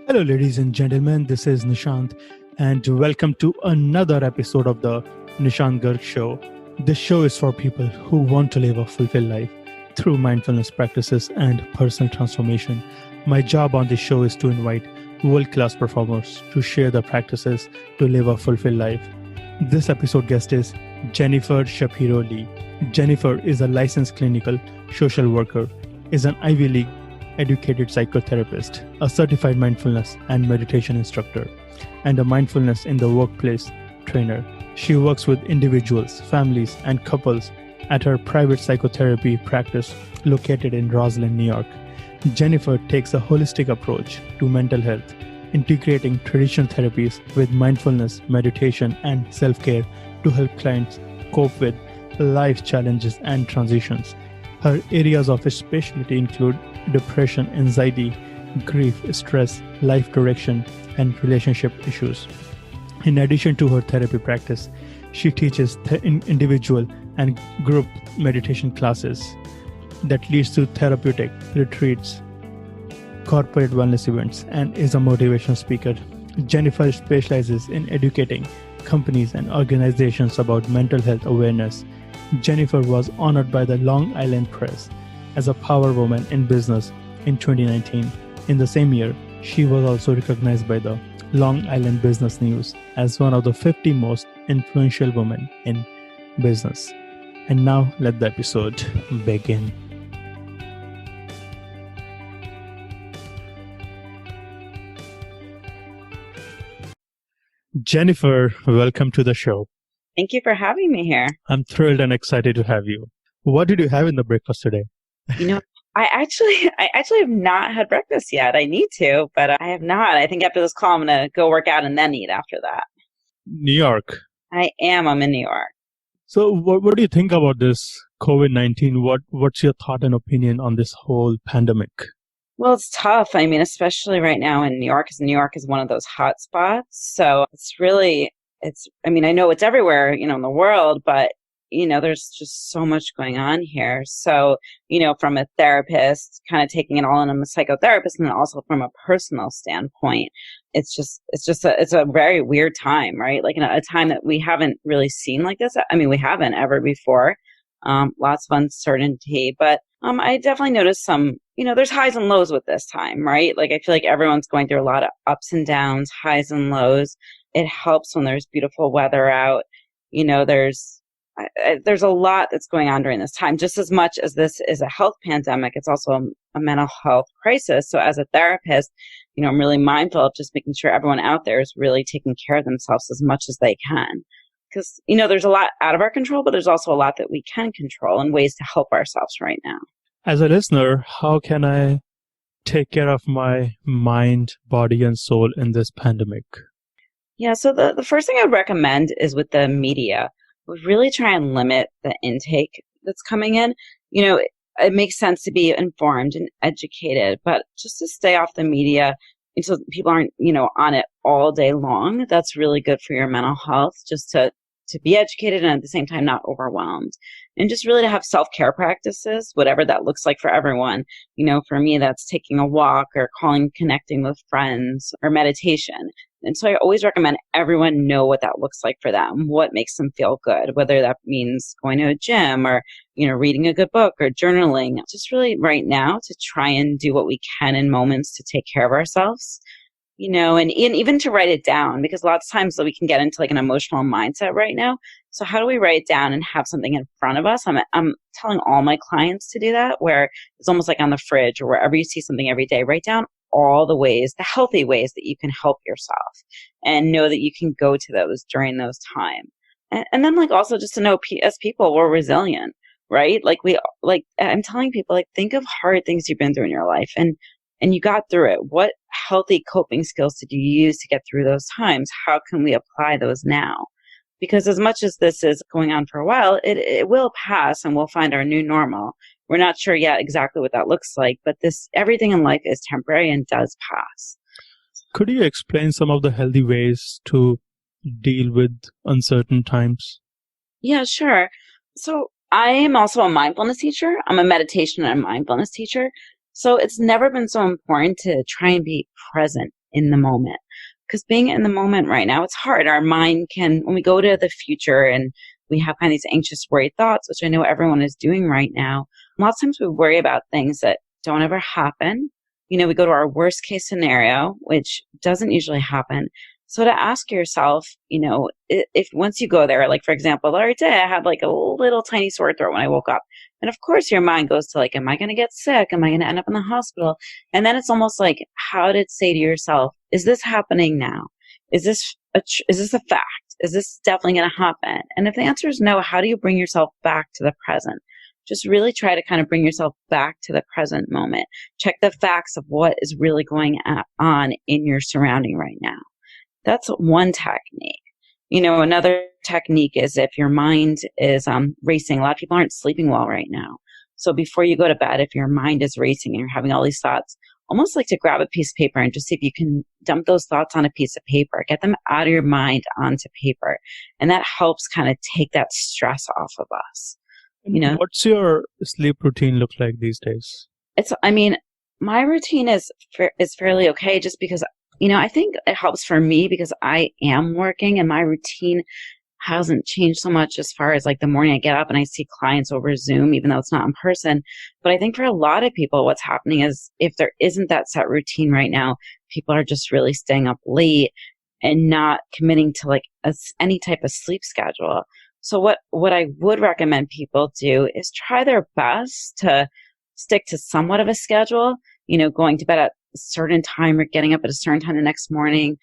Hello, ladies and gentlemen. This is Nishant, and welcome to another episode of the Nishant Garg Show. This show is for people who want to live a fulfilled life through mindfulness practices and personal transformation. My job on this show is to invite world-class performers to share their practices to live a fulfilled life. This episode guest is Jennifer Shapiro-Lee. Jennifer is a licensed clinical social worker, is an Ivy League educated psychotherapist, a certified mindfulness and meditation instructor, and a mindfulness in the workplace trainer. She works with individuals, families, and couples at her private psychotherapy practice located in Roslyn, New York. Jennifer takes a holistic approach to mental health, integrating traditional therapies with mindfulness, meditation, and self-care to help clients cope with life challenges and transitions. Her areas of specialty include depression, anxiety, grief, stress, life direction, and relationship issues. In addition to her therapy practice, she teaches individual and group meditation classes that leads to therapeutic retreats, corporate wellness events, and is a motivational speaker. Jennifer specializes in educating companies and organizations about mental health awareness. Jennifer was honored by the Long Island Press as a Power Woman in Business in 2019. In the same year, she was also recognized by the Long Island Business News as one of the 50 most influential women in business. And now let the episode begin. Jennifer, welcome to the show. Thank you for having me here. I'm thrilled and excited to have you. What did you have in the breakfast today? I actually have not had breakfast yet. I need to, but I have not. I think after this call, I'm going to go work out and then eat after that. New York. I am. I'm in New York. So what do you think about this COVID-19? What's your thought and opinion on this whole pandemic? Well, it's tough. I mean, especially right now in New York, because New York is one of those hot spots. So I know it's everywhere, in the world, but there's just so much going on here. So, from a therapist, kind of taking it all in, I'm a psychotherapist, and then also from a personal standpoint, it's a very weird time, right? Like a time that we haven't really seen like this. I mean, we haven't ever before. Lots of uncertainty, but I definitely noticed some, there's highs and lows with this time, right? Like I feel like everyone's going through a lot of ups and downs, highs and lows. It helps when there's beautiful weather out. There's a lot that's going on during this time. Just as much as this is a health pandemic, it's also a mental health crisis. So as a therapist, I'm really mindful of just making sure everyone out there is really taking care of themselves as much as they can. Because, there's a lot out of our control, but there's also a lot that we can control and ways to help ourselves right now. As a listener, how can I take care of my mind, body, and soul in this pandemic? Yeah, so the first thing I would recommend is with the media. We really try and limit the intake that's coming in. It makes sense to be informed and educated, but just to stay off the media so people aren't, on it all day long. That's really good for your mental health, just to be educated and at the same time not overwhelmed. And just really to have self-care practices, whatever that looks like for everyone. For me, that's taking a walk or connecting with friends or meditation. And so I always recommend everyone know what that looks like for them, what makes them feel good, whether that means going to a gym or, reading a good book or journaling. Just really right now to try and do what we can in moments to take care of ourselves, and even to write it down, because lots of times we can get into like an emotional mindset right now. So how do we write it down and have something in front of us? I'm telling all my clients to do that, where it's almost like on the fridge or wherever you see something every day, write down all the ways, the healthy ways that you can help yourself, and know that you can go to those during those times. And then also just to know as people, we're resilient, right? I'm telling people, think of hard things you've been through in your life and you got through it. What healthy coping skills did you use to get through those times? How can we apply those now? Because as much as this is going on for a while, it will pass and we'll find our new normal. We're not sure yet exactly what that looks like, but everything in life is temporary and does pass. Could you explain some of the healthy ways to deal with uncertain times? Yeah, sure. So I am also a mindfulness teacher. I'm a meditation and mindfulness teacher. So it's never been so important to try and be present in the moment. Because being in the moment right now, it's hard. Our mind can, when we go to the future and we have kind of these anxious, worried thoughts, which I know everyone is doing right now, lots of times we worry about things that don't ever happen. We go to our worst case scenario, which doesn't usually happen. So to ask yourself, if once you go there, like, for example, the other day I had like a little tiny sore throat when I woke up. And of course your mind goes to like, am I going to get sick? Am I going to end up in the hospital? And then it's almost like, how to say to yourself, is this happening now? Is this a fact? Is this definitely going to happen? And if the answer is no, how do you bring yourself back to the present? Just really try to kind of bring yourself back to the present moment. Check the facts of what is really going on in your surrounding right now. That's one technique. Another technique is if your mind is racing. A lot of people aren't sleeping well right now. So before you go to bed, if your mind is racing and you're having all these thoughts, almost like to grab a piece of paper and just see if you can dump those thoughts on a piece of paper, get them out of your mind onto paper. And that helps kind of take that stress off of us. What's your sleep routine look like these days? My routine is fairly okay just because, I think it helps for me because I am working and my routine hasn't changed so much as far as like the morning I get up and I see clients over Zoom, even though it's not in person. But I think for a lot of people, what's happening is if there isn't that set routine right now, people are just really staying up late and not committing to like any type of sleep schedule. So what I would recommend people do is try their best to stick to somewhat of a schedule, going to bed at a certain time or getting up at a certain time the next morning,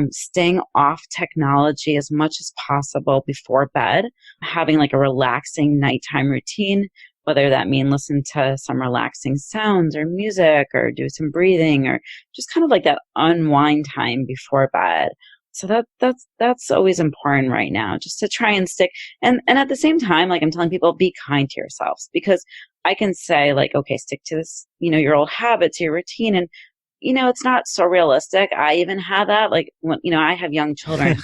staying off technology as much as possible before bed, having like a relaxing nighttime routine, whether that mean listen to some relaxing sounds or music or do some breathing or just kind of like that unwind time before bed. So that's always important right now, just to try and stick. And at the same time, like I'm telling people, be kind to yourselves, because I can say like, okay, stick to this, your old habits, your routine. And, it's not so realistic. I even had that, like when, I have young children.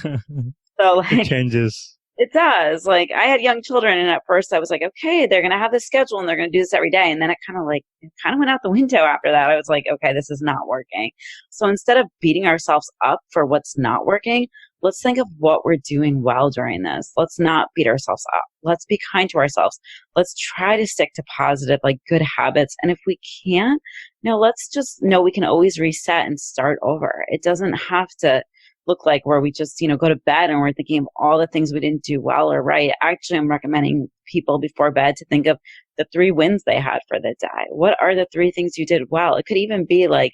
So like, it changes. It does. Like I had young children and at first I was like, okay, they're going to have this schedule and they're going to do this every day. And then it kind of went out the window after that. I was like, okay, this is not working. So instead of beating ourselves up for what's not working, let's think of what we're doing well during this. Let's not beat ourselves up. Let's be kind to ourselves. Let's try to stick to positive, like good habits. And if we can't, let's just know we can always reset and start over. It doesn't have to look like where we just, go to bed and we're thinking of all the things we didn't do well or right. Actually, I'm recommending people before bed to think of the 3 wins they had for the day. What are the 3 things you did well? It could even be like,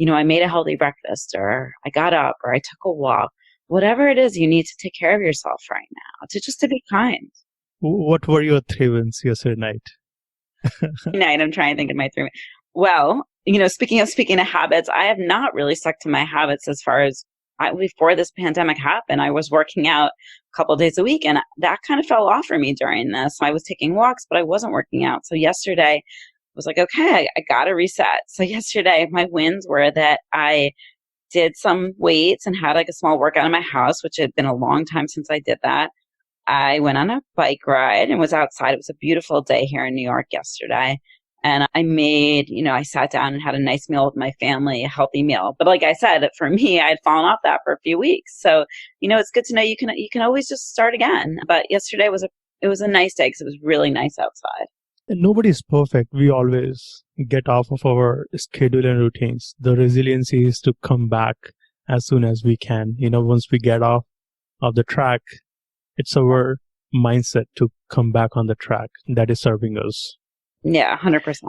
I made a healthy breakfast, or I got up, or I took a walk. Whatever it is, you need to take care of yourself right now, to be kind. What were your 3 wins yesterday night? I'm trying to think of my 3 wins. Well, speaking of habits, I have not really stuck to my habits as far as before this pandemic happened. I was working out a couple of days a week, and that kind of fell off for me during this. I was taking walks, but I wasn't working out. So yesterday I was like, okay, I got to reset. So yesterday my wins were that I did some weights and had like a small workout in my house, which had been a long time since I did that. I went on a bike ride and was outside. It was a beautiful day here in New York yesterday. And I made, I sat down and had a nice meal with my family, a healthy meal. But like I said, for me, I had fallen off that for a few weeks. So, it's good to know you can always just start again. But yesterday was a nice day because it was really nice outside. And nobody's perfect. We always get off of our schedule and routines. The resiliency is to come back as soon as we can. Once we get off of the track, it's our mindset to come back on the track that is serving us. Yeah, 100%.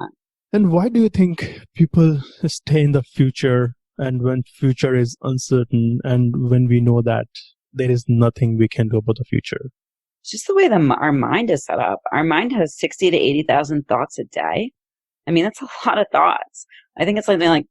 And why do you think people stay in the future, and when future is uncertain and when we know that there is nothing we can do about the future? It's just the way our mind is set up. Our mind has 60 to 80,000 thoughts a day. I mean, that's a lot of thoughts. I think it's something like,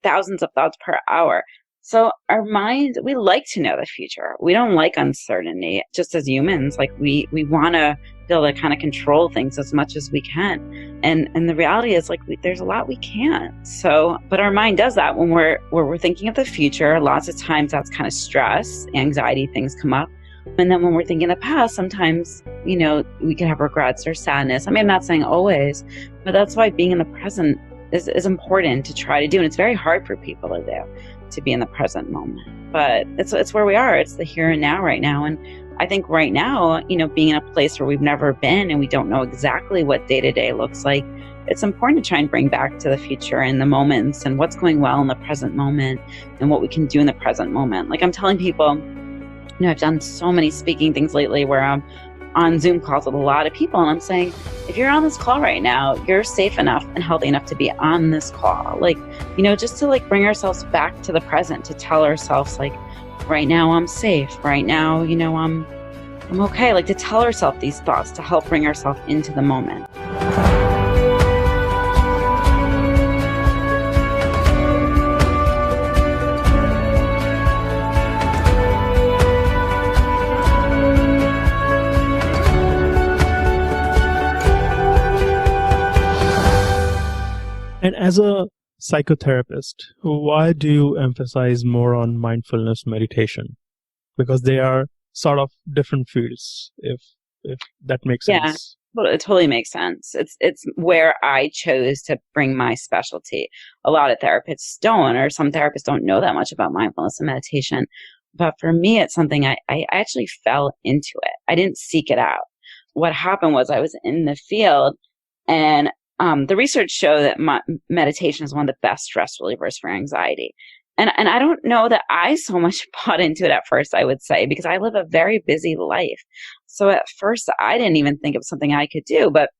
thousands of thoughts per hour. So our mind, we like to know the future. We don't like uncertainty. Just as humans, like we want to be able to kind of control things as much as we can. And the reality is like there's a lot we can't. So, but our mind does that when we're thinking of the future. Lots of times that's kind of stress, anxiety, things come up. And then when we're thinking of the past, sometimes, we can have regrets or sadness. I mean, I'm not saying always, but that's why being in the present is important to try to do. And it's very hard for people to do, to be in the present moment. But it's where we are. It's the here and now right now. And I think right now, being in a place where we've never been and we don't know exactly what day-to-day looks like, it's important to try and bring back to the future and the moments and what's going well in the present moment and what we can do in the present moment. Like I'm telling people, I've done so many speaking things lately where I'm on Zoom calls with a lot of people, and I'm saying, if you're on this call right now, you're safe enough and healthy enough to be on this call. Like, just to like bring ourselves back to the present, to tell ourselves like, right now I'm safe. Right now, I'm okay. Like to tell ourselves these thoughts to help bring ourselves into the moment. And as a psychotherapist, why do you emphasize more on mindfulness meditation? Because they are sort of different fields, if that makes sense. Well, it totally makes sense. It's where I chose to bring my specialty. A lot of therapists don't, or some therapists don't know that much about mindfulness and meditation. But for me, it's something I actually fell into it. I didn't seek it out. What happened was I was in the field, and the research showed that meditation is one of the best stress relievers for anxiety. And I don't know that I so much bought into it at first, I would say, because I live a very busy life. So at first, I didn't even think of something I could do. But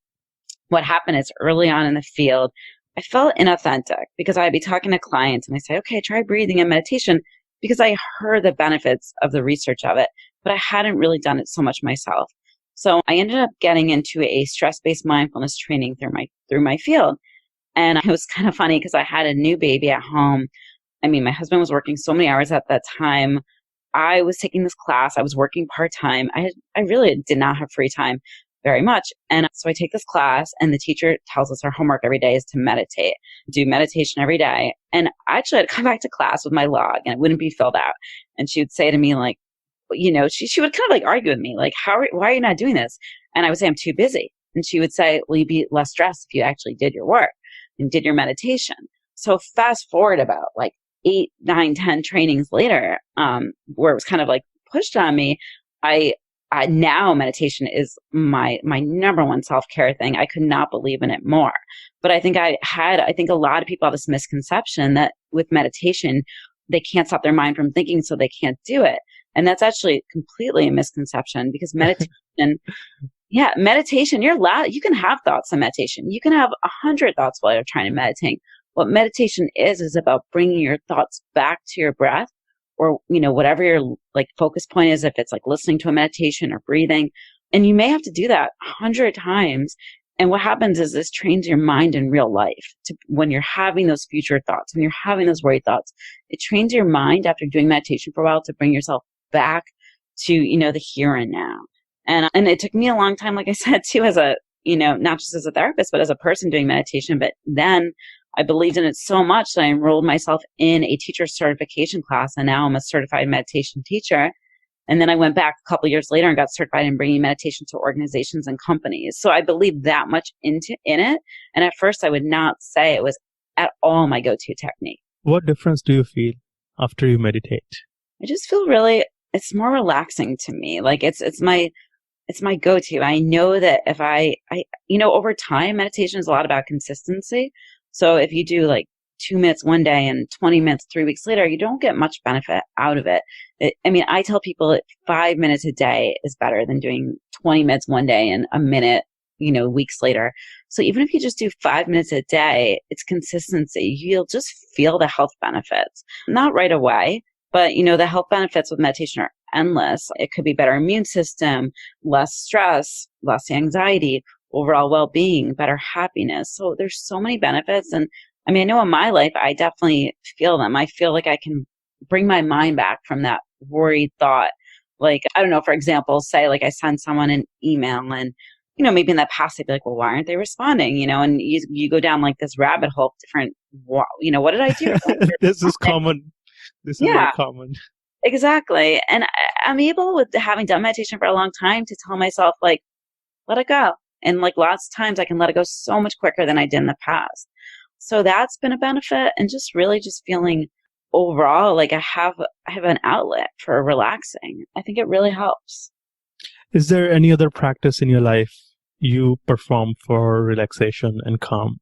what happened is early on in the field, I felt inauthentic because I'd be talking to clients and I say, okay, try breathing and meditation, because I heard the benefits of the research of it, but I hadn't really done it so much myself. So I ended up getting into a stress-based mindfulness training through my field. And it was kind of funny because I had a new baby at home. I mean, my husband was working so many hours at that time. I was taking this class. I was working part-time. I really did not have free time very much. And so I take this class, and the teacher tells us our homework every day is to meditate, do meditation every day. And actually I'd come back to class with my log and it wouldn't be filled out. And she would say to me like, she would kind of like argue with me, like, why are you not doing this? And I would say, I'm too busy. And she would say, well, you'd be less stressed if you actually did your work and did your meditation. So fast forward about like 8, 9, 10 trainings later, where it was kind of like pushed on me, I now meditation is my number one self-care thing. I could not believe in it more. But I think I think a lot of people have this misconception that with meditation, they can't stop their mind from thinking, so they can't do it. And that's actually completely a misconception, because meditation, meditation, you're allowed, you can have thoughts in meditation. You can have 100 thoughts while you're trying to meditate. What meditation is about bringing your thoughts back to your breath, or, whatever your like focus point is, if it's like listening to a meditation or breathing. And you may have to do that 100 times. And what happens is this trains your mind in real life to, when you're having those future thoughts, when you're having those worried thoughts, it trains your mind after doing meditation for a while to bring yourself back to, the here and now. And it took me a long time, like I said, too, as a, not just as a therapist, but as a person doing meditation. But then I believed in it so much that I enrolled myself in a teacher certification class. And now I'm a certified meditation teacher. And then I went back a couple of years later and got certified in bringing meditation to organizations and companies. So I believe that much in it. And at first I would not say it was at all my go-to technique. What difference do you feel after you meditate? I just feel it's more relaxing to me. Like it's my go-to. I know that if I over time, meditation is a lot about consistency. So if you do like 2 minutes one day and 20 minutes 3 weeks later, you don't get much benefit out of it. I tell people that 5 minutes a day is better than doing 20 minutes one day and a minute, weeks later. So even if you just do 5 minutes a day, it's consistency. You'll just feel the health benefits. Not right away, but the health benefits with meditation are endless. It could be better immune system, less stress, less anxiety, overall well-being, better happiness. So there's so many benefits. And I know in my life, I definitely feel them. I feel like I can bring my mind back from that worried thought. Like, I don't know, for example, say like I send someone an email and, maybe in the past they'd be like, well, why aren't they responding? And you go down like this rabbit hole of different, what did I do? This is common. This is very common. Exactly. And I'm able, with having done meditation for a long time, to tell myself like, let it go. And like lots of times I can let it go so much quicker than I did in the past. So that's been a benefit, and just really just feeling overall like I have an outlet for relaxing. I think it really helps. Is there any other practice in your life you perform for relaxation and calm?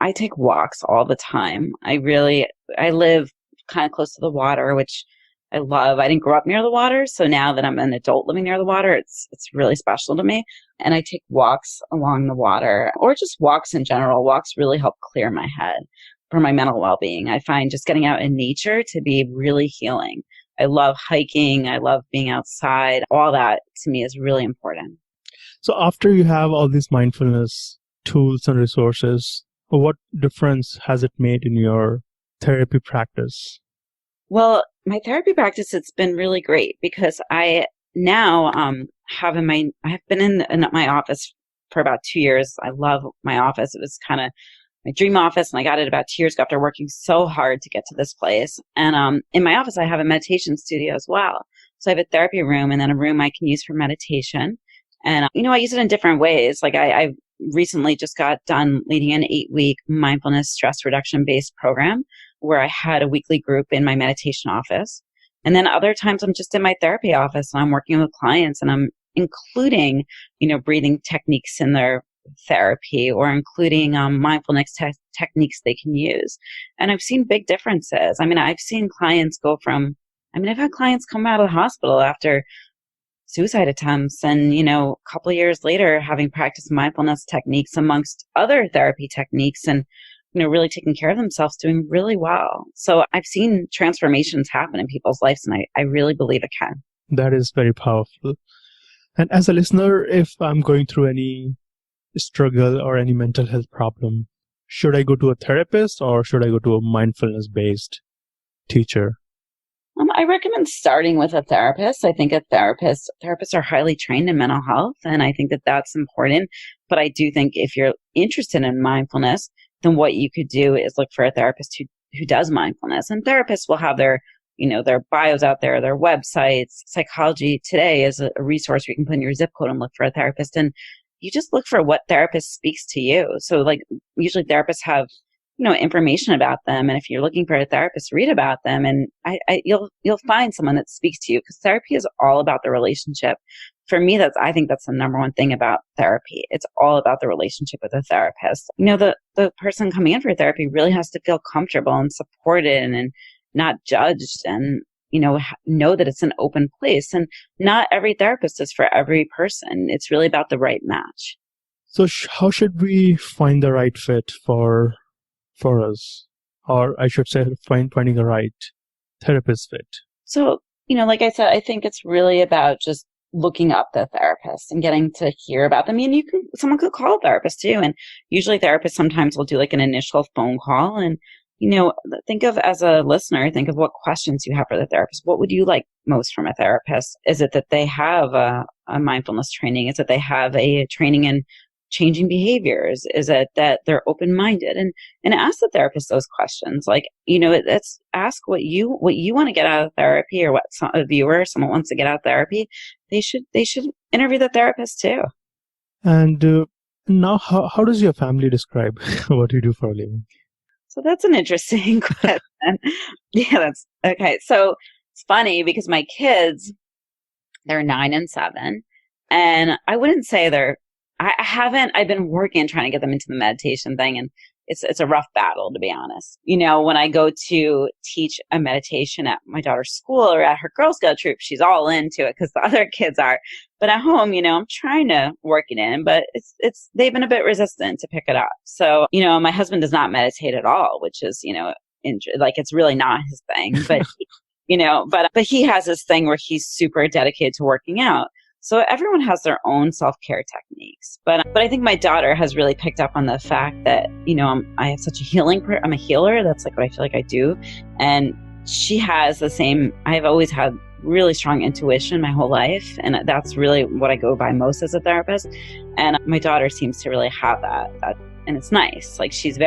I take walks all the time. I live kind of close to the water, which I love. I didn't grow up near the water, so now that I'm an adult living near the water, it's really special to me. And I take walks along the water, or just walks in general. Walks really help clear my head for my mental well-being. I find just getting out in nature to be really healing. I love hiking. I love being outside. All that to me is really important. So after you have all these mindfulness tools and resources, what difference has it made in your therapy practice? Well, my therapy practice, it's been really great because I now have been in my office for about 2 years. I love my office. It was kind of my dream office, and I got it about 2 years ago after working so hard to get to this place. And in my office, I have a meditation studio as well. So I have a therapy room and then a room I can use for meditation. And, I use it in different ways. Like I recently just got done leading an 8-week mindfulness stress reduction based program where I had a weekly group in my meditation office. And then other times I'm just in my therapy office and I'm working with clients and I'm including, breathing techniques in their therapy or including mindfulness techniques they can use. And I've seen big differences. I've seen clients I've had clients come out of the hospital after suicide attempts and, a couple of years later having practiced mindfulness techniques amongst other therapy techniques and, really taking care of themselves, doing really well. So I've seen transformations happen in people's lives, and I really believe it can. That is very powerful. And as a listener, if I'm going through any struggle or any mental health problem, should I go to a therapist or should I go to a mindfulness-based teacher? I recommend starting with a therapist. I think therapists are highly trained in mental health, and I think that that's important. But I do think if you're interested in mindfulness, then what you could do is look for a therapist who does mindfulness. And therapists will have their bios out there, their websites. Psychology Today is a resource where you can put in your zip code and look for a therapist. And you just look for what therapist speaks to you. So like usually therapists have information about them. And if you're looking for a therapist, read about them. And you'll find someone that speaks to you, because therapy is all about the relationship. For me, I think that's the number one thing about therapy. It's all about the relationship with a therapist. The person coming in for therapy really has to feel comfortable and supported and not judged, and, know that it's an open place. And not every therapist is for every person. It's really about the right match. So how should we find the right fit for us? Or I should say finding the right therapist fit. So, like I said, I think it's really about just looking up the therapist and getting to hear about them. Someone could call a therapist too. And usually therapists sometimes will do like an initial phone call and, as a listener, think of what questions you have for the therapist. What would you like most from a therapist? Is it that they have a mindfulness training? Is it they have a training in changing behaviors? Is it that they're open-minded? And ask the therapist those questions. Like, let's ask what you want to get out of therapy, or what a viewer, someone wants to get out of therapy. They should interview the therapist too. And now, how does your family describe what you do for a living? So that's an interesting question. Yeah, that's okay. So it's funny because my kids, they're 9 and 7, and I wouldn't say I've been working and trying to get them into the meditation thing, and it's a rough battle, to be honest. When I go to teach a meditation at my daughter's school or at her Girl Scout troop, she's all into it because the other kids are. But at home, I'm trying to work it in, but they've been a bit resistant to pick it up. So, my husband does not meditate at all, which is, it's really not his thing. But, but he has this thing where he's super dedicated to working out. So everyone has their own self-care techniques. But I think my daughter has really picked up on the fact that, I have such a I'm a healer. That's like what I feel like I do. And she has the same, I've always had really strong intuition my whole life. And that's really what I go by most as a therapist. And my daughter seems to really have that. And it's nice. Like she's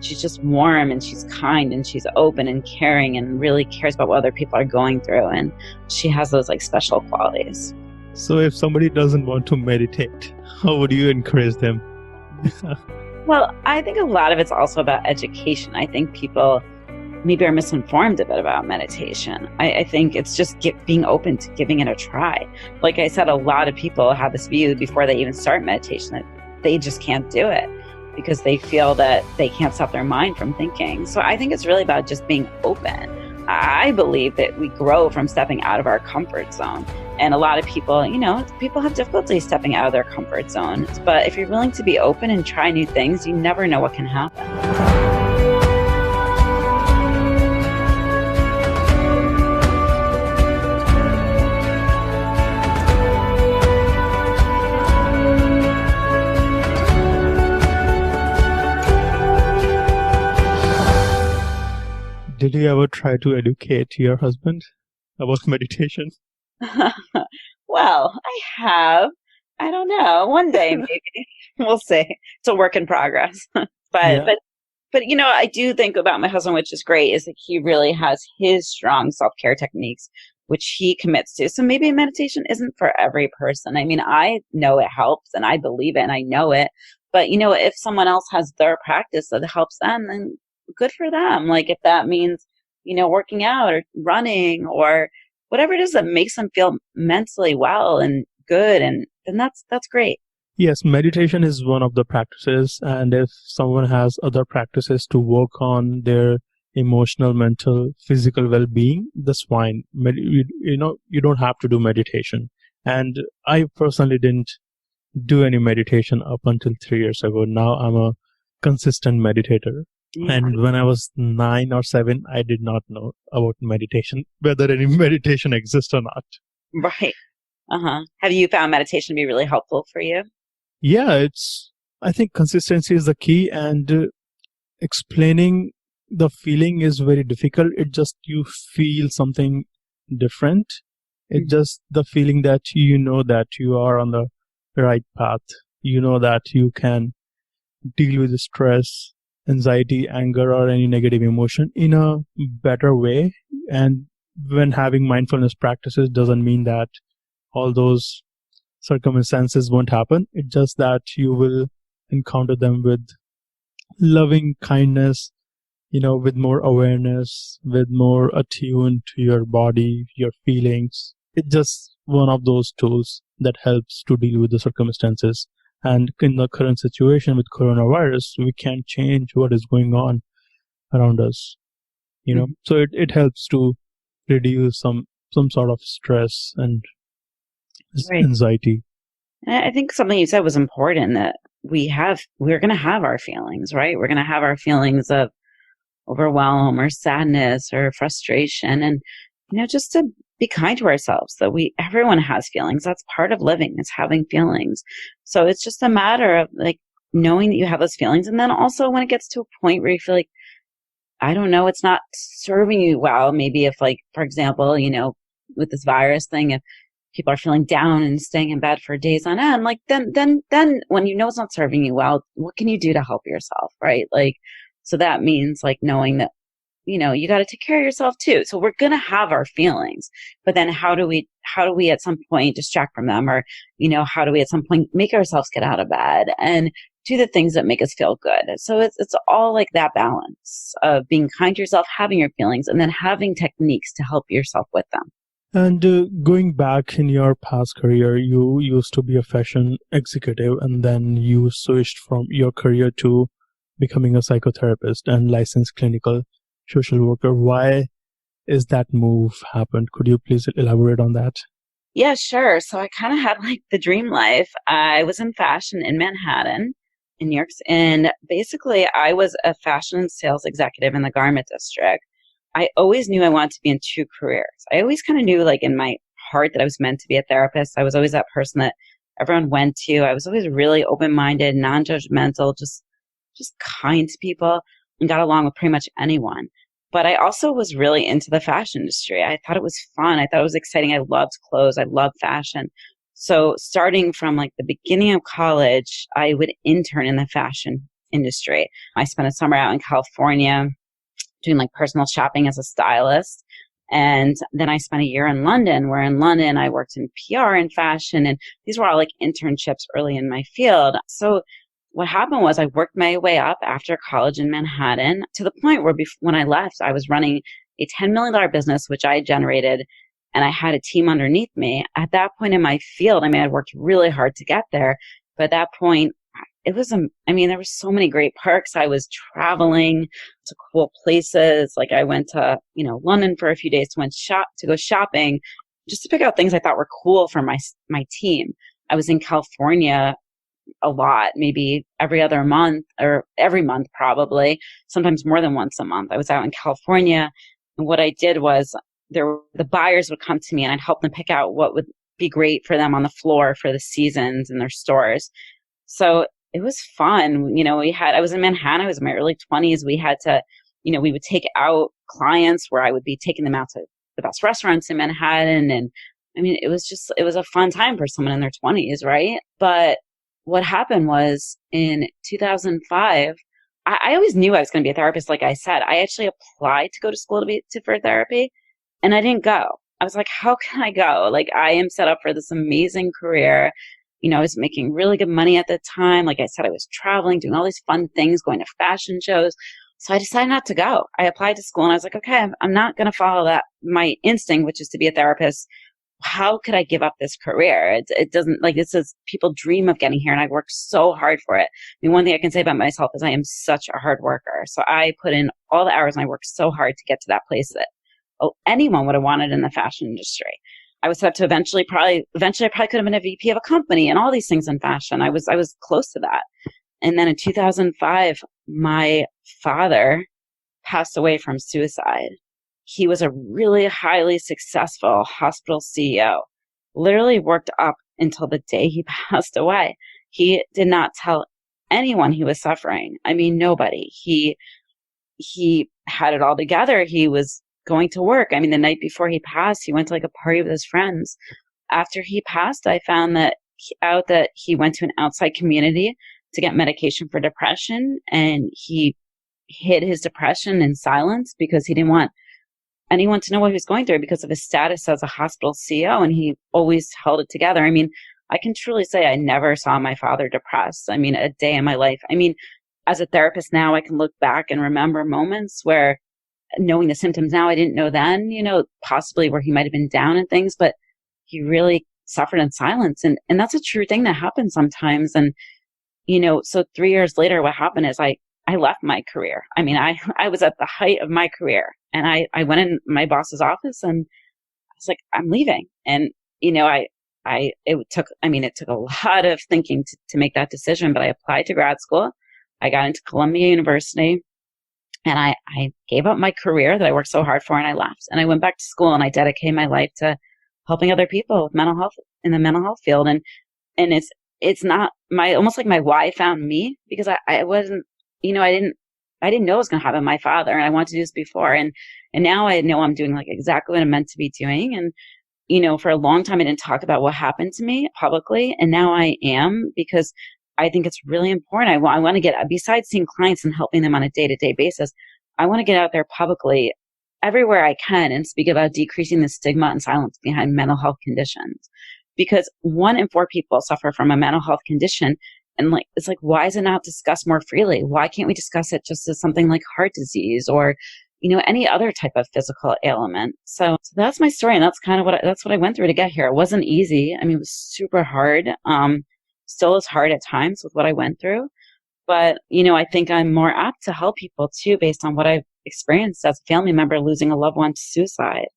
just warm and she's kind and she's open and caring and really cares about what other people are going through. And she has those like special qualities. So if somebody doesn't want to meditate, how would you encourage them? Well, I think a lot of it's also about education. I think people maybe are misinformed a bit about meditation. I think it's just being open to giving it a try. Like I said, a lot of people have this view before they even start meditation that they just can't do it because they feel that they can't stop their mind from thinking. So I think it's really about just being open. I believe that we grow from stepping out of our comfort zone. And a lot of people, people have difficulty stepping out of their comfort zone. But if you're willing to be open and try new things, you never know what can happen. Did you ever try to educate your husband about meditation? Well, I have. I don't know. One day, maybe. We'll see. It's a work in progress. Yeah. But I do think about my husband, which is great, is that he really has his strong self-care techniques, which he commits to. So maybe meditation isn't for every person. I mean, I know it helps and I believe it and I know it. But, if someone else has their practice that helps them, then good for them. Like if that means, working out or running or whatever it is that makes them feel mentally well and good, and then that's great. Yes, meditation is one of the practices, and if someone has other practices to work on their emotional, mental, physical well-being, that's fine. You don't have to do meditation. And I personally didn't do any meditation up until 3 years ago. Now I'm a consistent meditator. Yeah. And when I was 9 or 7, I did not know about meditation, whether any meditation exists or not. Right. Have you found meditation to be really helpful for you? Yeah, I think consistency is the key, and explaining the feeling is very difficult. It just, you feel something different. It's just the feeling that that you are on the right path. That you can deal with the stress, anxiety, anger, or any negative emotion in a better way. And when having mindfulness practices doesn't mean that all those circumstances won't happen. It's just that you will encounter them with loving kindness, with more awareness, with more attuned to your body, your feelings. It's just one of those tools that helps to deal with the circumstances. And in the current situation with coronavirus, we can't change what is going on around us, So it helps to reduce some sort of stress and anxiety. I think something you said was important, that we're going to have our feelings, right? We're going to have our feelings of overwhelm or sadness or frustration, and just to be kind to ourselves, that everyone has feelings. That's part of living, is having feelings. So it's just a matter of like knowing that you have those feelings. And then also when it gets to a point where you feel like, I don't know, it's not serving you well. Maybe if, like, for example, with this virus thing, if people are feeling down and staying in bed for days on end, like then when it's not serving you well, what can you do to help yourself, right? Like, so that means like knowing that, you got to take care of yourself too. So we're going to have our feelings, but then how do we at some point distract from them? Or, how do we at some point make ourselves get out of bed and do the things that make us feel good? So it's all like that balance of being kind to yourself, having your feelings, and then having techniques to help yourself with them. And going back in your past career, you used to be a fashion executive, and then you switched from your career to becoming a psychotherapist and licensed clinical social worker. Why is that move happened? Could you please elaborate on that? Yeah, sure. So I kind of had like the dream life. I was in fashion in Manhattan, in New York, and basically I was a fashion sales executive in the garment district. I always knew I wanted to be in 2 careers. I always kind of knew, like, in my heart that I was meant to be a therapist. I was always that person that everyone went to. I was always really open-minded, non-judgmental, just kind to people, and got along with pretty much anyone. But I also was really into the fashion industry. I thought it was fun. I thought it was exciting. I loved clothes. I loved fashion. So starting from like the beginning of college, I would intern in the fashion industry. I spent a summer out in California doing like personal shopping as a stylist. And then I spent a year in London, where in London I worked in PR and fashion. And these were all like internships early in my field. So what happened was I worked my way up after college in Manhattan to the point where when I left, I was running a $10 million business, which I had generated, and I had a team underneath me. At that point in my field, I worked really hard to get there. But at that point, it was, there were so many great perks. I was traveling to cool places. Like I went to, London for a few days to go shopping, just to pick out things I thought were cool for my team. I was in California a lot, maybe every other month or every month, probably, sometimes more than once a month. I was out in California. And what I did was the buyers would come to me and I'd help them pick out what would be great for them on the floor for the seasons in their stores. So it was fun. I was in Manhattan. I was in my early 20s. We had to, we would take out clients where I would be taking them out to the best restaurants in Manhattan. And it was a fun time for someone in their 20s, right? But what happened was in 2005, I always knew I was going to be a therapist. Like I said, I actually applied to go to school for therapy, and I didn't go. I was like, how can I go? Like, I am set up for this amazing career. I was making really good money at the time. Like I said, I was traveling, doing all these fun things, going to fashion shows. So I decided not to go. I applied to school and I was like, okay, I'm not going to follow my instinct, which is to be a therapist. How could I give up this career? It doesn't, like, this is, people dream of getting here and I worked so hard for it. One thing I can say about myself is I am such a hard worker. So I put in all the hours and I worked so hard to get to that place that anyone would have wanted in the fashion industry. I was set up to eventually I probably could have been a VP of a company and all these things in fashion. I was close to that. And then in 2005, my father passed away from suicide. He was a really highly successful hospital CEO, literally worked up until the day he passed away. He did not tell anyone he was suffering. Nobody. He had it all together. He was going to work. The night before he passed, he went to like a party with his friends. After he passed, I found out that he went to an outside community to get medication for depression, and he hid his depression in silence because he didn't want anyone to know what he was going through because of his status as a hospital CEO, and he always held it together. I can truly say I never saw my father depressed. A day in my life. As a therapist now, I can look back and remember moments where, knowing the symptoms now, I didn't know then, possibly where he might have been down and things, but he really suffered in silence. And that's a true thing that happens sometimes. And, so 3 years later, what happened is I left my career. I was at the height of my career, and I went in my boss's office and I was like, I'm leaving. And, it took a lot of thinking to make that decision, but I applied to grad school. I got into Columbia University. And I gave up my career that I worked so hard for, and I left. And I went back to school and I dedicated my life to helping other people with mental health in the mental health field. And it's not almost like my why found me, because I wasn't, I didn't know it was going to happen to my father, and I wanted to do this before. And now I know I'm doing like exactly what I'm meant to be doing. And, for a long time, I didn't talk about what happened to me publicly. And now I am, because I think it's really important. I want to get, besides seeing clients and helping them on a day-to-day basis, I want to get out there publicly everywhere I can and speak about decreasing the stigma and silence behind mental health conditions. Because 1 in 4 people suffer from a mental health condition. And it's like, why is it not discussed more freely? Why can't we discuss it just as something like heart disease or, any other type of physical ailment? So that's my story. And that's kind of that's what I went through to get here. It wasn't easy. It was super hard. Still is hard at times with what I went through. But, I think I'm more apt to help people too, based on what I've experienced as a family member losing a loved one to suicide.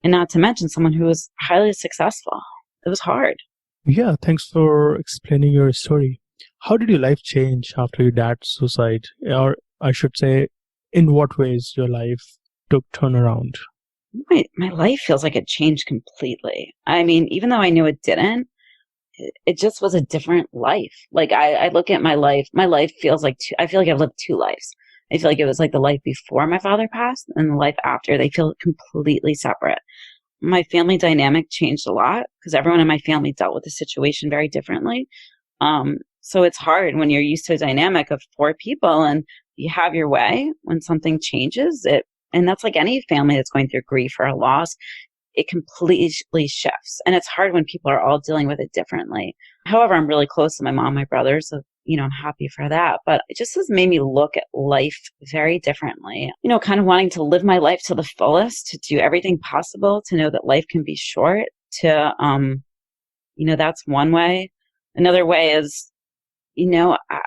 And not to mention someone who was highly successful. It was hard. Yeah, thanks for explaining your story. How did your life change after your dad's suicide? Or I should say, in what ways your life took turnaround? My life feels like it changed completely. Even though I knew it didn't, it just was a different life. Like I look at my life feels like I feel like I've lived 2 lives. I feel like it was like the life before my father passed and the life after. They feel completely separate. My family dynamic changed a lot because everyone in my family dealt with the situation very differently. So it's hard when you're used to a dynamic of 4 people and you have your way. When something changes, and that's like any family that's going through grief or a loss, it completely shifts. And it's hard when people are all dealing with it differently. However, I'm really close to my mom, my brothers. So I'm happy for that. But it just has made me look at life very differently, kind of wanting to live my life to the fullest, to do everything possible, to know that life can be short, that's one way. Another way is,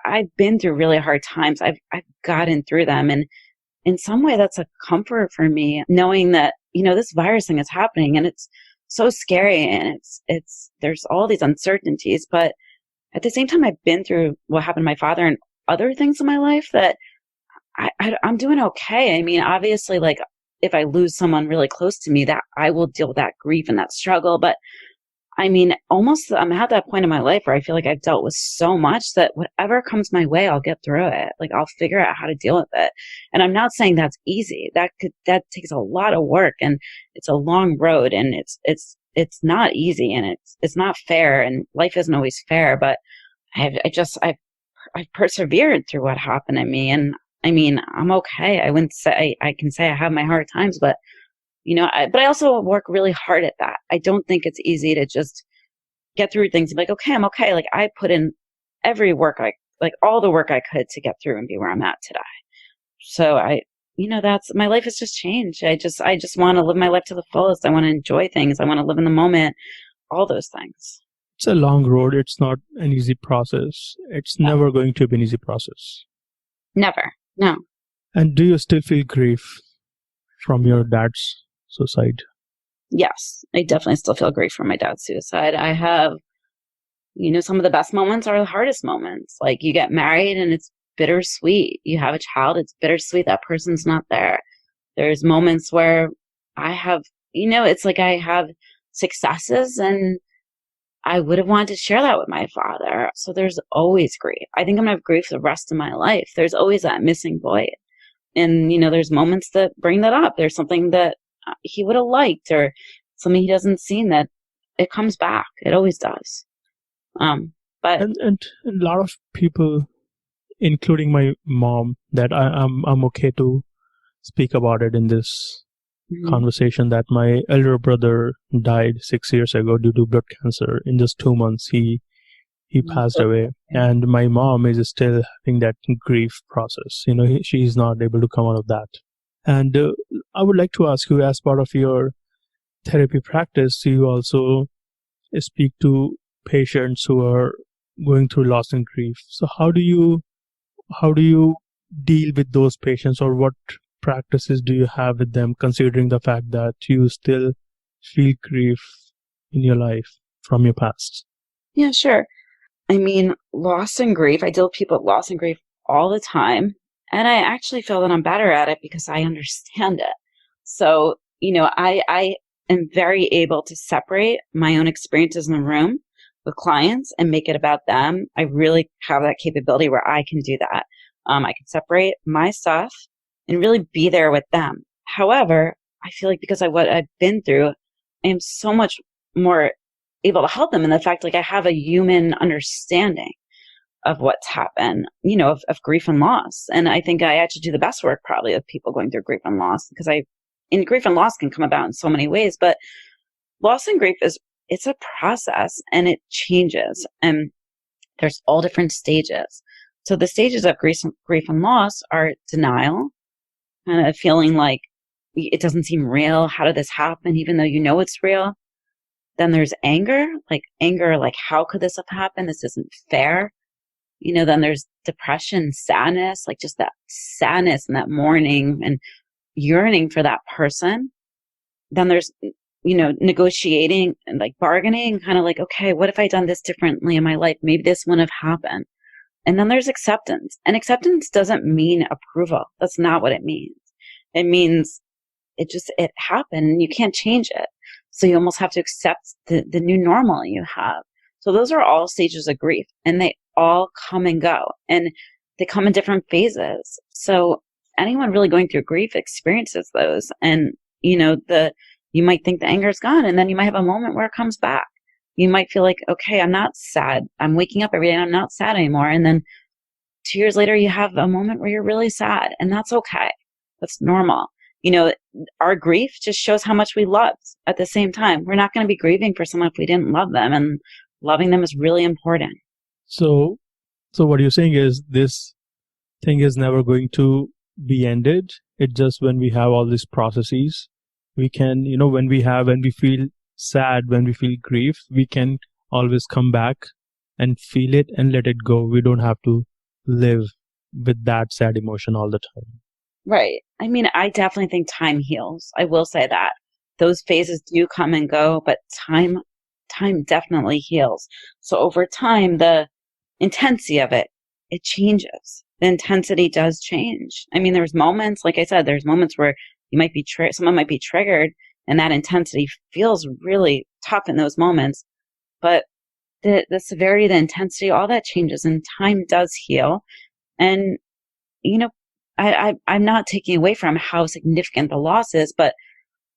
I've been through really hard times. I've gotten through them. And in some way, that's a comfort for me, knowing that, this virus thing is happening and it's so scary and there's all these uncertainties. But at the same time, I've been through what happened to my father and other things in my life that I'm doing okay. I mean, obviously, like if I lose someone really close to me, that I will deal with that grief and that struggle. But I mean, almost I'm at that point in my life where I feel like I've dealt with so much that whatever comes my way, I'll get through it. Like I'll figure out how to deal with it. And I'm not saying that's easy. That takes a lot of work and it's a long road and it's not easy and it's not fair and life isn't always fair, but I've persevered through what happened to me. And I mean, I'm okay. I wouldn't say I can say I have my hard times, but but I also work really hard at that. I don't think it's easy to just get through things and be like, okay, I'm okay. Like I put in all the work I could to get through and be where I'm at today. So that's my life has just changed. I just want to live my life to the fullest. I want to enjoy things. I want to live in the moment, all those things. It's a long road. It's not an easy process. It's never going to be an easy process. Never. No. And do you still feel grief from your dad's suicide? Yes, I definitely still feel grief from my dad's suicide. I have, some of the best moments are the hardest moments. Like you get married and it's bittersweet. You have a child, it's bittersweet. That person's not there. There's moments where I have, it's like I have successes and I would have wanted to share that with my father. So there's always grief. I think I'm going to have grief the rest of my life. There's always that missing void. And, there's moments that bring that up. There's something that he would have liked or something he doesn't see that it comes back. It always does. But and a lot of people, including my mom, that I'm okay to speak about it in this conversation, that my elder brother died 6 years ago due to blood cancer. In just 2 months, he passed away, and my mom is still having that grief process. She's not able to come out of that. And I would like to ask you, as part of your therapy practice, you also speak to patients who are going through loss and grief. So how do you deal with those patients, or what practices do you have with them, considering the fact that you still feel grief in your life from your past? Yeah, sure. I mean, loss and grief, I deal with people with loss and grief all the time. And I actually feel that I'm better at it because I understand it. So, I am very able to separate my own experiences in the room with clients and make it about them. I really have that capability where I can do that. I can separate my stuff and really be there with them. However, I feel like because of what I've been through, I am so much more able to help them in the fact, like I have a human understanding of what's happened, of grief and loss. And I think I actually do the best work probably of people going through grief and loss, because grief and loss can come about in so many ways, but loss and grief it's a process and it changes, and there's all different stages. So the stages of grief and loss are denial, kind of feeling like it doesn't seem real. How did this happen? Even though it's real. Then there's anger, like how could this have happened? This isn't fair. Then there's depression, sadness, like just that sadness and that mourning and yearning for that person. Then there's, negotiating and like bargaining, kind of like, okay, what if I done this differently in my life? Maybe this wouldn't have happened. And then there's acceptance. And acceptance doesn't mean approval. That's not what it means. It means it happened and you can't change it. So you almost have to accept the new normal you have. So those are all stages of grief, and they all come and go, and they come in different phases. So anyone really going through grief experiences those. And, you might think the anger is gone, and then you might have a moment where it comes back. You might feel like, okay, I'm not sad. I'm waking up every day and I'm not sad anymore. And then 2 years later, you have a moment where you're really sad, and that's okay. That's normal. Our grief just shows how much we loved at the same time. We're not going to be grieving for someone if we didn't love them, and loving them is really important. So So what you're saying is this thing is never going to be ended. It's just when we have all these processes, we can, when we feel sad, when we feel grief, we can always come back and feel it and let it go. We don't have to live with that sad emotion all the time. Right. I mean, I definitely think time heals. I will say that. Those phases do come and go, but time definitely heals. So over time, the intensity of it changes. The intensity does change. I mean, there's moments, like I said, there's moments where you might be someone might be triggered, and that intensity feels really tough in those moments. But the severity, the intensity, all that changes, and time does heal. And I'm not taking away from how significant the loss is, but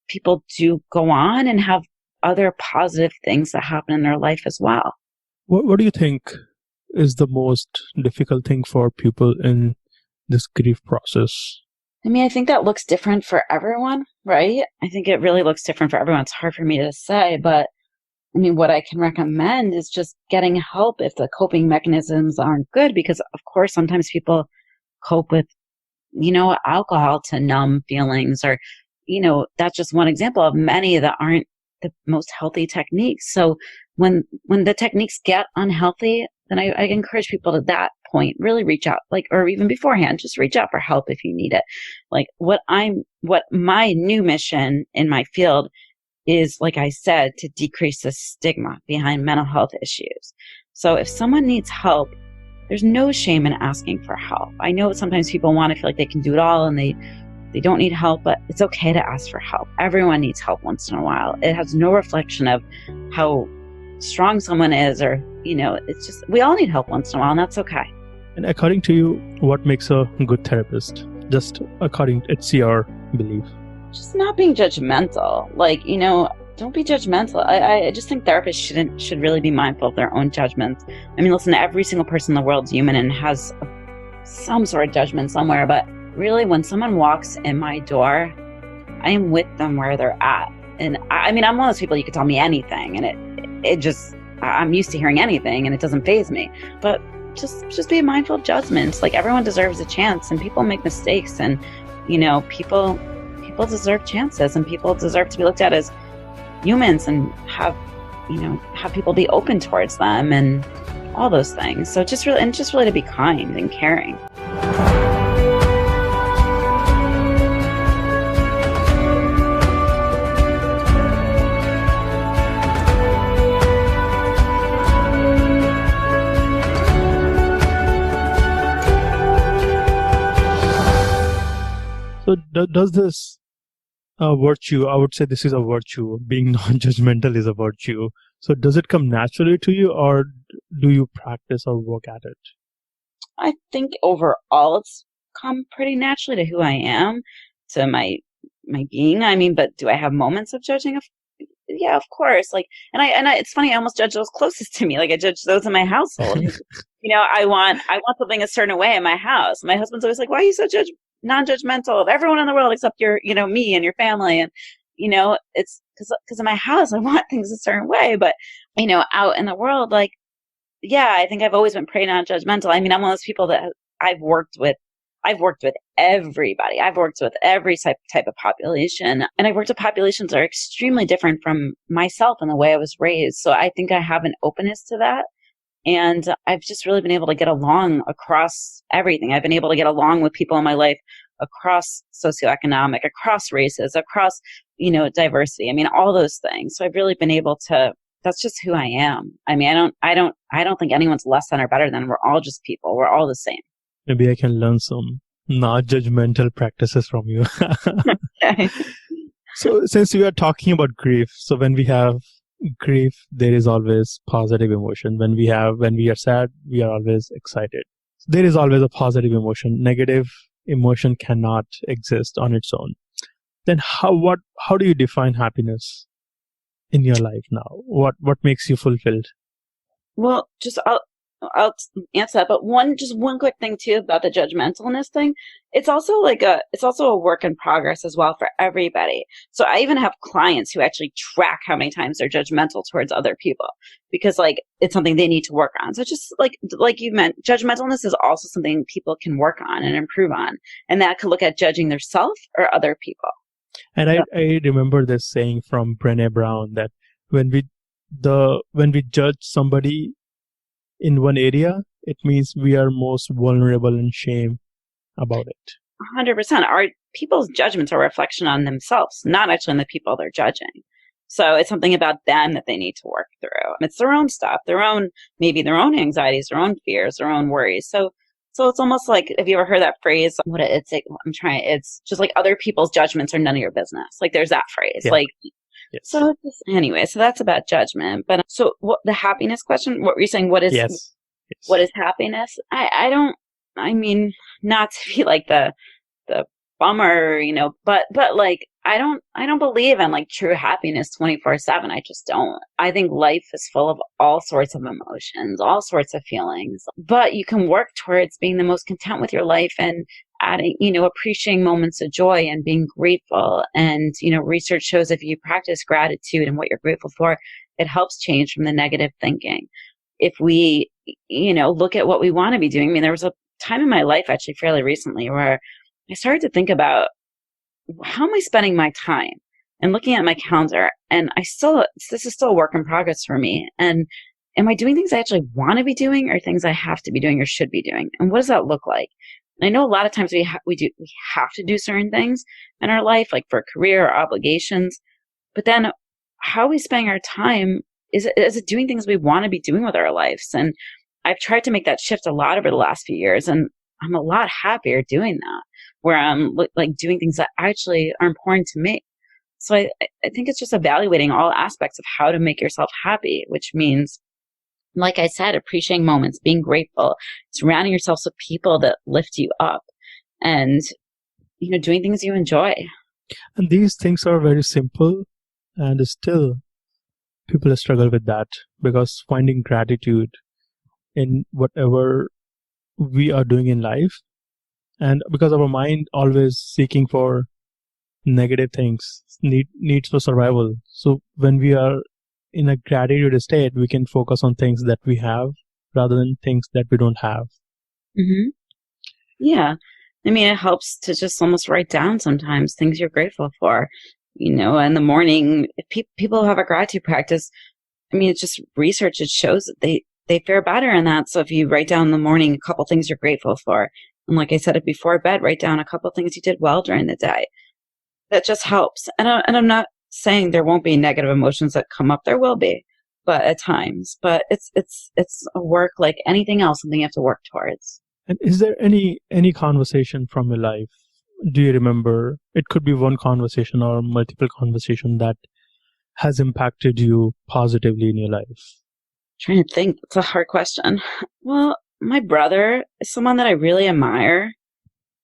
people do go on and have other positive things that happen in their life as well. What do you think is the most difficult thing for people in this grief process? I mean, I think that looks different for everyone, right? I think it really looks different for everyone. It's hard for me to say, but I mean, what I can recommend is just getting help if the coping mechanisms aren't good, because of course, sometimes people cope with, alcohol to numb feelings, or, that's just one example of many that aren't the most healthy techniques. So when the techniques get unhealthy, then I encourage people to that point, really reach out, or even beforehand, just reach out for help if you need it. What my new mission in my field is, like I said, to decrease the stigma behind mental health issues. So if someone needs help, there's no shame in asking for help. I know sometimes people want to feel like they can do it all and they don't need help, but it's okay to ask for help. Everyone needs help once in a while. It has no reflection of how strong someone is, or, it's just, we all need help once in a while, and that's okay. And according to you, what makes a good therapist? Just according, it's your belief. Just not being judgmental. Don't be judgmental. I just think therapists should really be mindful of their own judgments. I mean, listen, every single person in the world is human and has some sort of judgment somewhere, but really, when someone walks in my door, I am with them where they're at. And I mean, I'm one of those people, you could tell me anything, and it just, I'm used to hearing anything, and it doesn't faze me. But just be mindful of judgments. Everyone deserves a chance, and people make mistakes, and people deserve chances, and people deserve to be looked at as humans, and have people be open towards them, and all those things. So just really to be kind and caring. So does this virtue, I would say this is a virtue, being non-judgmental is a virtue. So does it come naturally to you, or do you practice or work at it? I think overall it's come pretty naturally to who I am, to my being. I mean, but do I have moments of judging? Yeah, of course. And I, it's funny, I almost judge those closest to me. I judge those in my household. I want something a certain way in my house. My husband's always like, why are you so non-judgmental of everyone in the world except your, me and your family? And, it's because in my house, I want things a certain way, but, out in the world, yeah, I think I've always been pretty non-judgmental. I mean, I'm one of those people that I've worked with everybody. I've worked with every type of population, and I've worked with populations that are extremely different from myself and the way I was raised. So I think I have an openness to that. And I've just really been able to get along across everything. I've been able to get along with people in my life across socioeconomic, across races, across, diversity. I mean, all those things. So I've really been able to, that's just who I am. I mean, I don't think anyone's less than or better than. We're all just people. We're all the same. Maybe I can learn some non-judgmental practices from you. Okay. So since we are talking about grief, so when we have grief, there is always positive emotion. When we are sad, we are always excited. There is always a positive emotion. Negative emotion cannot exist on its own. Then how do you define happiness in your life now? What makes you fulfilled? Well, I'll answer that. But one quick thing too about the judgmentalness thing. It's also a work in progress as well for everybody. So I even have clients who actually track how many times they're judgmental towards other people because like it's something they need to work on. So just like you meant, judgmentalness is also something people can work on and improve on. And that could look at judging their self or other people. And I remember this saying from Brené Brown that when we judge somebody in one area, it means we are most vulnerable and shame about it. 100%. Our people's judgments are a reflection on themselves, not actually on the people they're judging. So it's something about them that they need to work through. It's their own stuff, maybe their own anxieties, their own fears, their own worries. So it's almost like, have you ever heard that phrase? It's just like other people's judgments are none of your business. Like there's that phrase. Yeah. Like, yes. So anyway, so that's about judgment. But so the happiness question, what were you saying? What is, yes. What is happiness? I mean, not to be like the bummer, but like, I don't believe in like true happiness 24/7. I just don't. I think life is full of all sorts of emotions, all sorts of feelings, but you can work towards being the most content with your life and adding, appreciating moments of joy and being grateful. And, research shows if you practice gratitude and what you're grateful for, it helps change from the negative thinking. If we, look at what we want to be doing. I mean, there was a time in my life actually fairly recently where I started to think about how am I spending my time and looking at my calendar. And this is still a work in progress for me. And am I doing things I actually want to be doing or things I have to be doing or should be doing? And what does that look like? And I know a lot of times we have to do certain things in our life, like for career or obligations, but then how are we spending our time? Is it doing things we want to be doing with our lives? And I've tried to make that shift a lot over the last few years, and I'm a lot happier doing that, where I'm like doing things that actually are important to me. So I think it's just evaluating all aspects of how to make yourself happy, which means, like I said, appreciating moments, being grateful, surrounding yourself with people that lift you up, and, doing things you enjoy. And these things are very simple, and still people struggle with that, because finding gratitude in whatever we are doing in life, and because our mind always seeking for negative things, needs for survival. So when we are in a gratitude state, we can focus on things that we have rather than things that we don't have. Mm-hmm. Yeah. I mean, it helps to just almost write down sometimes things you're grateful for. In the morning, if people who have a gratitude practice, I mean, it's just research. It shows that they fare better in that. So if you write down in the morning a couple things you're grateful for, and like I said it before bed, write down a couple things you did well during the day. That just helps. And I'm not saying there won't be negative emotions that come up. There will be, but at times. But it's a work like anything else, something you have to work towards. And is there any conversation from your life? Do you remember? It could be one conversation or multiple conversation that has impacted you positively in your life. Trying to think. It's a hard question. Well, my brother is someone that I really admire.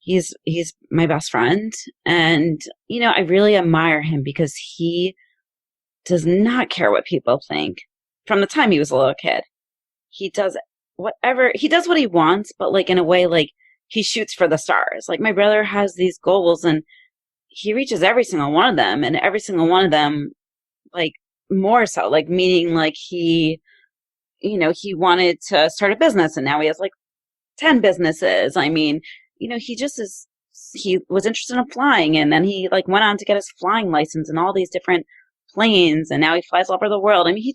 He's my best friend. And, I really admire him because he does not care what people think. From the time he was a little kid, he does what he wants, but like in a way, like he shoots for the stars. Like my brother has these goals and he reaches every single one of them, and every single one of them, like more so, like meaning like he wanted to start a business and now he has like 10 businesses. I mean, he was interested in flying, and then he like went on to get his flying license and all these different planes, and now he flies all over the world. I mean,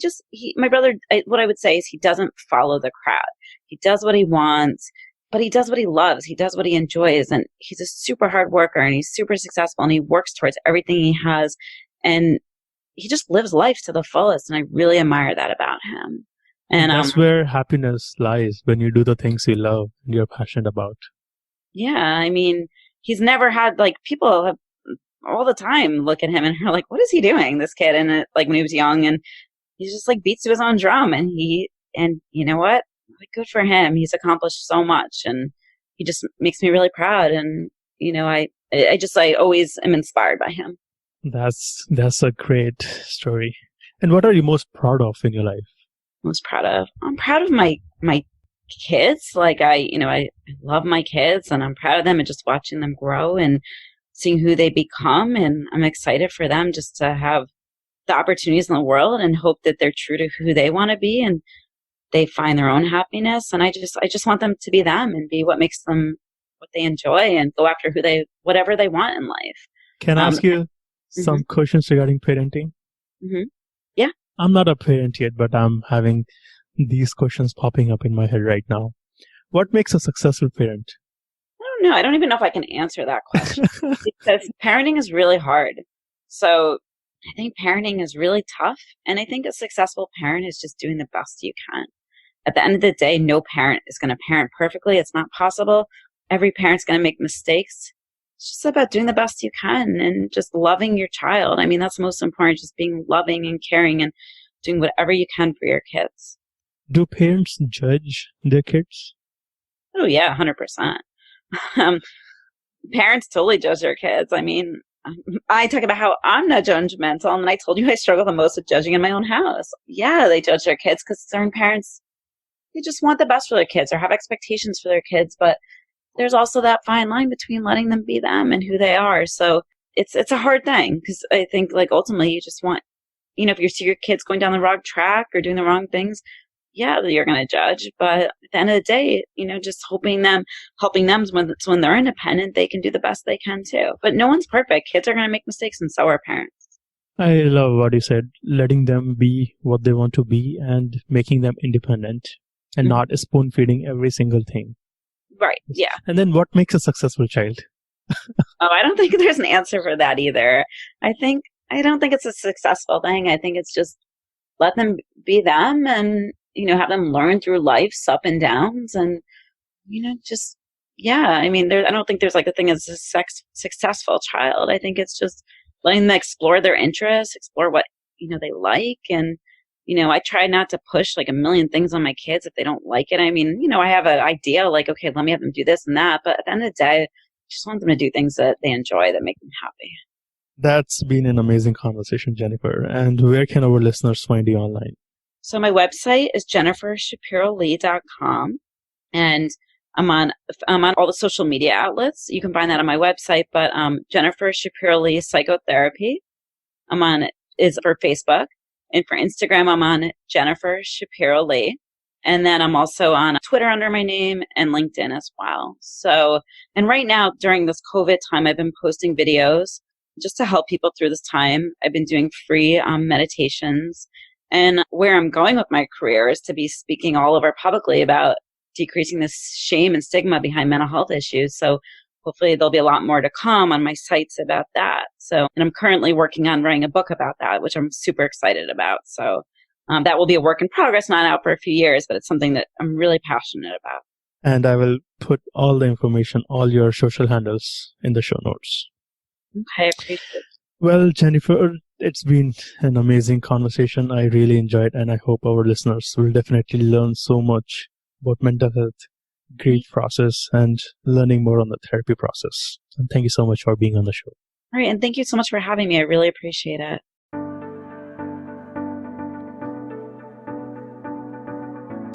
my brother, what I would say is he doesn't follow the crowd. He does what he wants, but he does what he loves. He does what he enjoys, and he's a super hard worker, and he's super successful, and he works towards everything he has, and he just lives life to the fullest, and I really admire that about him. And that's where happiness lies, when you do the things you love and you're passionate about. Yeah, I mean, he's never had, like, people have all the time look at him and are like, what is he doing, this kid? And like when he was young, and he just like beats to his own drum, and you know what? Like, good for him. He's accomplished so much, and he just makes me really proud. And, I always am inspired by him. That's a great story. And what are you most proud of in your life? Most proud of? I'm proud of my kids. Like I love my kids and I'm proud of them and just watching them grow and seeing who they become. And I'm excited for them just to have the opportunities in the world and hope that they're true to who they want to be and they find their own happiness. And I just want them to be them and be what makes them what they enjoy and go after whatever they want in life. Can I ask you some questions regarding parenting? Mm-hmm. Yeah. I'm not a parent yet, but I'm having these questions popping up in my head right now. What makes a successful parent? I don't know. I don't even know if I can answer that question because parenting is really hard. So I think parenting is really tough. And I think a successful parent is just doing the best you can. At the end of the day, no parent is going to parent perfectly. It's not possible. Every parent's going to make mistakes. It's just about doing the best you can and just loving your child. I mean, that's most important, just being loving and caring and doing whatever you can for your kids. Do parents judge their kids? Oh, yeah, 100%. Parents totally judge their kids. I mean, I talk about how I'm not judgmental, and I told you I struggle the most with judging in my own house. Yeah, they judge their kids because certain parents, they just want the best for their kids or have expectations for their kids, but there's also that fine line between letting them be them and who they are. So it's a hard thing because I think like ultimately you just want, if you see your kids going down the wrong track or doing the wrong things, yeah, you're going to judge. But at the end of the day, just helping them when they're independent, they can do the best they can too. But no one's perfect. Kids are going to make mistakes and so are parents. I love what you said, letting them be what they want to be and making them independent and not spoon feeding every single thing. Right. Yeah. And then what makes a successful child? I don't think there's an answer for that either. I don't think it's a successful thing. I think it's just let them be them and, have them learn through life's up and downs and, I mean, I don't think there's like a thing as a successful child. I think it's just letting them explore their interests, explore what, they like. And, I try not to push like a million things on my kids if they don't like it. I mean, I have an idea like, okay, let me have them do this and that. But at the end of the day, I just want them to do things that they enjoy, that make them happy. That's been an amazing conversation, Jennifer. And where can our listeners find you online? So my website is jennifershapiro-lee.com. And I'm on all the social media outlets. You can find that on my website, but Jennifer Shapiro-Lee Psychotherapy. Is for Facebook. And for Instagram, I'm on Jennifer Shapiro-Lee. And then I'm also on Twitter under my name and LinkedIn as well. So, and right now during this COVID time, I've been posting videos just to help people through this time. I've been doing free meditations. And where I'm going with my career is to be speaking all over publicly about decreasing the shame and stigma behind mental health issues. So hopefully there'll be a lot more to come on my sites about that. So, and I'm currently working on writing a book about that, which I'm super excited about. So that will be a work in progress, not out for a few years, but it's something that I'm really passionate about. And I will put all the information, all your social handles in the show notes. Okay, I appreciate it. Well, Jennifer, it's been an amazing conversation. I really enjoyed, and I hope our listeners will definitely learn so much about mental health, grief process, and learning more on the therapy process. And thank you so much for being on the show. All right, and thank you so much for having me. I really appreciate it.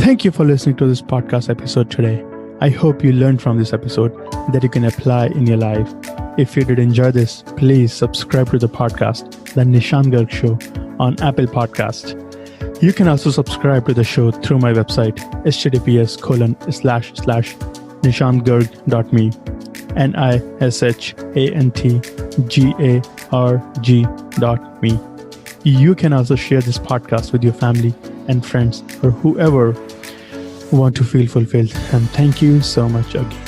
Thank you for listening to this podcast episode today. I hope you learned from this episode that you can apply in your life. If you did enjoy this, please subscribe to the podcast, The Nishant Garg Show, on Apple Podcast. You can also subscribe to the show through my website, https://nishantgarg.me, nishantgarg.me. You can also share this podcast with your family and friends or whoever want to feel fulfilled. And thank you so much again.